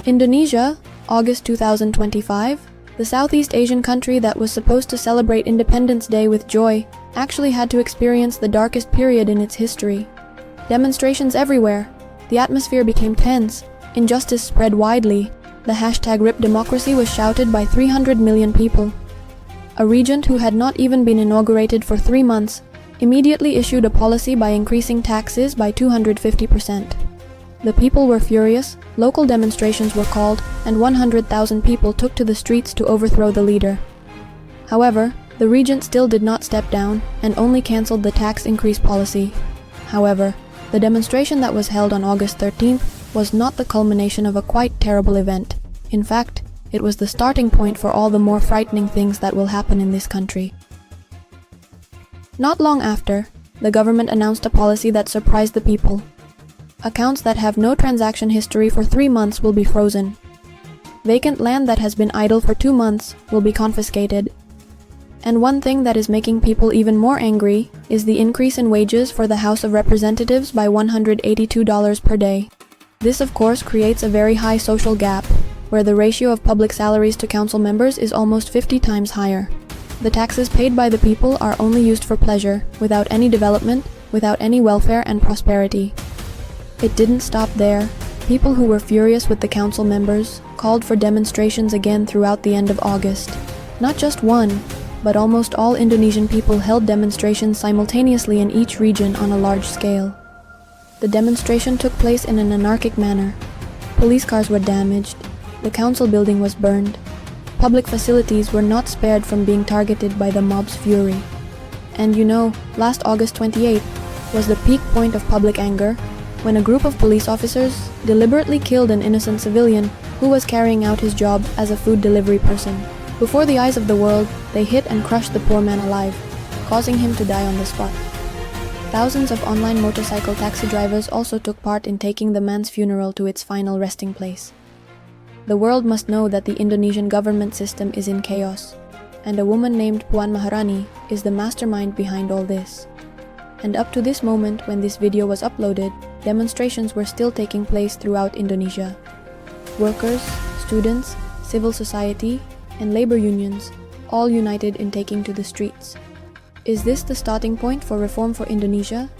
Indonesia, August 2025, the Southeast Asian country that was supposed to celebrate Independence Day with joy, actually had to experience the darkest period in its history. Demonstrations everywhere. The atmosphere became tense. Injustice spread widely. The hashtag #RipDemocracy was shouted by 300 million people. A regent who had not even been inaugurated for 3 months immediately issued a policy by increasing taxes by 250%. The people were furious, local demonstrations were called, and 100,000 people took to the streets to overthrow the leader. However, the regent still did not step down and only cancelled the tax increase policy. However, the demonstration that was held on August 13th was not the culmination of a quite terrible event. In fact, it was the starting point for all the more frightening things that will happen in this country. Not long after, the government announced a policy that surprised the people. Accounts that have no transaction history for 3 months will be frozen. Vacant land that has been idle for 2 months will be confiscated. And one thing that is making people even more angry is the increase in wages for the House of Representatives by $182 per day. This of course creates a very high social gap, where the ratio of public salaries to council members is almost 50 times higher. The taxes paid by the people are only used for pleasure, without any development, without any welfare and prosperity. It didn't stop there. People who were furious with the council members called for demonstrations again throughout the end of August. Not just one, but almost all Indonesian people held demonstrations simultaneously in each region on a large scale. The demonstration took place in an anarchic manner. Police cars were damaged. The council building was burned. Public facilities were not spared from being targeted by the mob's fury. And you know, last August 28th was the peak point of public anger, when a group of police officers deliberately killed an innocent civilian who was carrying out his job as a food delivery person. Before the eyes of the world, they hit and crushed the poor man alive, causing him to die on the spot. Thousands of online motorcycle taxi drivers also took part in taking the man's funeral to its final resting place. The world must know that the Indonesian government system is in chaos, and a woman named Puan Maharani is the mastermind behind all this. And up to this moment when this video was uploaded, demonstrations were still taking place throughout Indonesia. Workers, students, civil society, and labor unions, all united in taking to the streets. Is this the starting point for reform for Indonesia?